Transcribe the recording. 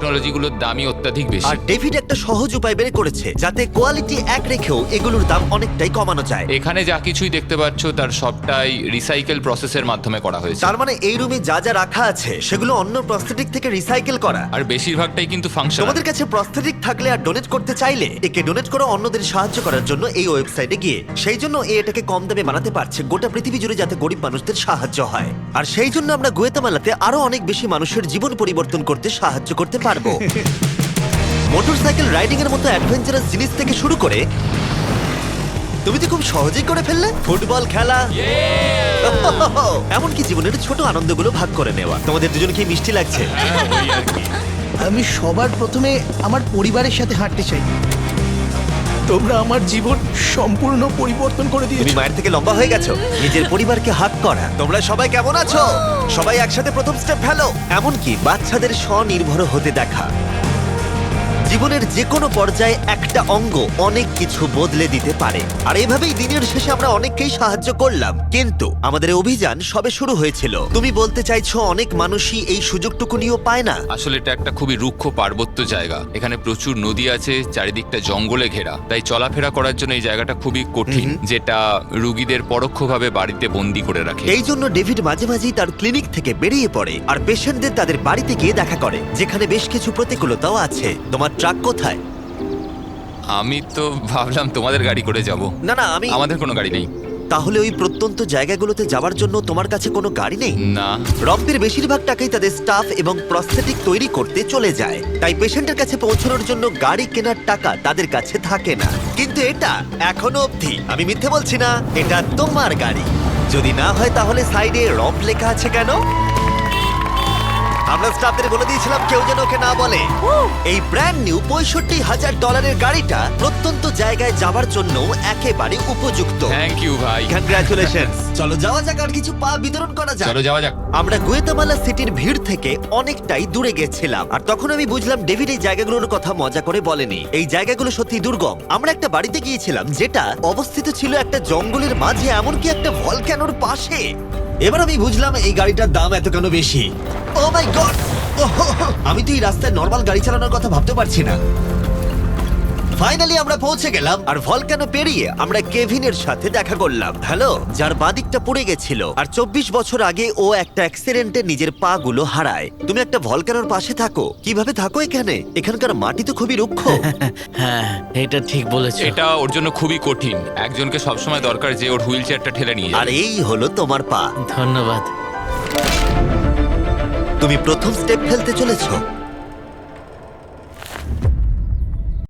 টেকনোলজিগুলোর দামই অত্যাধিক বেশি। আর ডেভিড একটা সহজ উপায় বের করেছে যাতে কোয়ালিটি এক রেখেও এগুলোর দাম অনেকটাই কমানো যায়। এখানে যা কিছুই দেখতে পাচ্ছ তার সবটাই রিসাইকেল প্রসেসের মাধ্যমে করা হয়েছে, তার মানে এই রুমে যা যা রাখা আছে সেগুলো অন্য প্রস্থেটিক থেকে রিসাইকেল করা। আর বেশিরভাগটাই কিন্তু ফাংশনাল। তোমাদের কাছে প্রস্থেটিক থাকলে আর ডোনেট করতে চাইলে একে ডোনেট করো অন্যদের সাহায্য করার জন্য এই ওয়েবসাইটে গিয়ে। সেই জন্য এটাকে কম দামে বানাতে পারছে গোটা পৃথিবী জুড়ে যাতে গরিব মানুষদের সাহায্য হয়। আর সেই জন্য আমরা গুয়েতামালাতে আরো অনেক বেশি মানুষের জীবন পরিবর্তন করতে সাহায্য করতে পারবো। মোটরসাইকেল রাইডিং এর মতো অ্যাডভেঞ্চারাস জিনিস থেকে শুরু করে তুমি তো খুব সহজেই করে ফেললে ফুটবল খেলা, এমনকি জীবনের ছোট আনন্দগুলো ভাগ করে নেওয়া। তোমাদের দুজনকে মিষ্টি লাগছে। আমি সবার প্রথমে আমার পরিবারের সাথে হাঁটতে চাই। তোমরা আমার জীবন সম্পূর্ণ পরিবর্তন করে তুমি দিয়েছো। মায়ের থেকে লম্বা হয়ে গেছো। নিজের পরিবারকে হাত করা। তোমরা সবাই কেমন আছো? সবাই একসাথে প্রথম স্টেপ ফেলো। এমনকি বাচ্চাদের স্বনির্ভর হতে দেখা। জীবনের যে কোনো পর্যায়ে একটা অঙ্গ অনেক কিছু বদলে দিতে পারে। আর এভাবেই দিনের শেষে আমরা অনেককেই সাহায্য করলাম, কিন্তু আমাদের অভিযান সবে শুরু হয়েছিল। তুমি বলতে চাইছো অনেক মানুষই এই সুযোগটুকু নিয়েও পায় না? আসলে এটা একটা খুবই রুক্ষ পার্বত্য জায়গা। এখানে প্রচুর নদী আছে, চারিদিকটা জঙ্গলে ঘেরা, তাই চলাফেরা করার জন্য এই জায়গাটা খুবই কঠিন, যেটা রোগীদের পরোক্ষভাবে বাড়িতে বন্দি করে রাখে। এই জন্য ডেভিড মাঝে মাঝেই তার ক্লিনিক থেকে বেরিয়ে পড়ে আর পেশেন্টদের তাদের বাড়িতে গিয়ে দেখা করে, যেখানে বেশ কিছু প্রতিকূলতাও আছে। তোমার ট্রাক কোথায়? আমি তো ভাবলাম তোমাদের গাড়ি করে যাব। না না, আমাদের কোনো গাড়ি নেই। তাহলে ওই প্রত্যন্ত জায়গাগুলোতে যাওয়ার জন্য তোমার কাছে কোনো গাড়ি নেই? না। রম্পের বেশিরভাগ টাকাই তাদের স্টাফ এবং প্রস্থেটিক তৈরি করতে চলে যায়, তাই পেশেন্টের কাছে পৌঁছানোর জন্য গাড়ি কেনার টাকা তাদের কাছে থাকে না। কিন্তু এটা এখনো অবধি, আমি মিথ্যে বলছি না, এটা তোমার গাড়ি। যদি না হয় তাহলে সাইডে রম্প লেখা আছে কেন? আমরা স্টাফদের বলে দিয়েছিলাম কেউ যেন ওকে না বলে। এই ব্র্যান্ড নিউ $65,000 গাড়িটা প্রত্যন্ত জায়গায় যাওয়ার জন্য একেবারে উপযুক্ত। থ্যাংক ইউ ভাই। কংগ্রাচুলেশনস। চলো যাওয়া যাক আর কিছু পা বিতরণ করা যাক। চলো যাওয়া যাক। আমরা গুয়েতামালা সিটির ভিড় থেকে অনেকটাই দূরে গেছিলাম, আর তখন আমি বুঝলাম ডেভিড এই জায়গাগুলোর কথা মজা করে বলেনি। এই জায়গাগুলো সত্যি দুর্গম। আমরা একটা বাড়িতে গিয়েছিলাম যেটা অবস্থিত ছিল একটা জঙ্গলের মাঝে, এমনকি একটা ভলক্যানোর পাশে। এবার আমি বুঝলাম এই গাড়িটার দাম এত কেন বেশি। ও মাই গড! আমি তো এই রাস্তায় নর্মাল গাড়ি চালানোর কথা ভাবতে পারছি না। ফাইনালি আমরা পৌঁছে গেলাম, আর ভলকানো পেরিয়ে আমরা কেভিনের সাথে দেখা করলাম। হ্যালো, যার বাদিকটা পড়ে গেছিল, আর 24 বছর আগে ও একটা অ্যাক্সিডেন্টে নিজের পা গুলো হারায়। তুমি একটা ভলকানোর পাশে থাকো, কিভাবে থাকো এখানে? এখানকার মাটি তো খুবই রুক্ষ। হ্যাঁ, এটা ঠিক বলেছো। এটা ওর জন্য খুবই কঠিন। একজনকে সবসময় দরকার যে ওর হুইল চেয়ারটা ঠেলে নিয়ে আর যাবে। এই হলো তোমার পা। ধন্যবাদ। তুমি প্রথম স্টেপ ফেলতে চলেছো।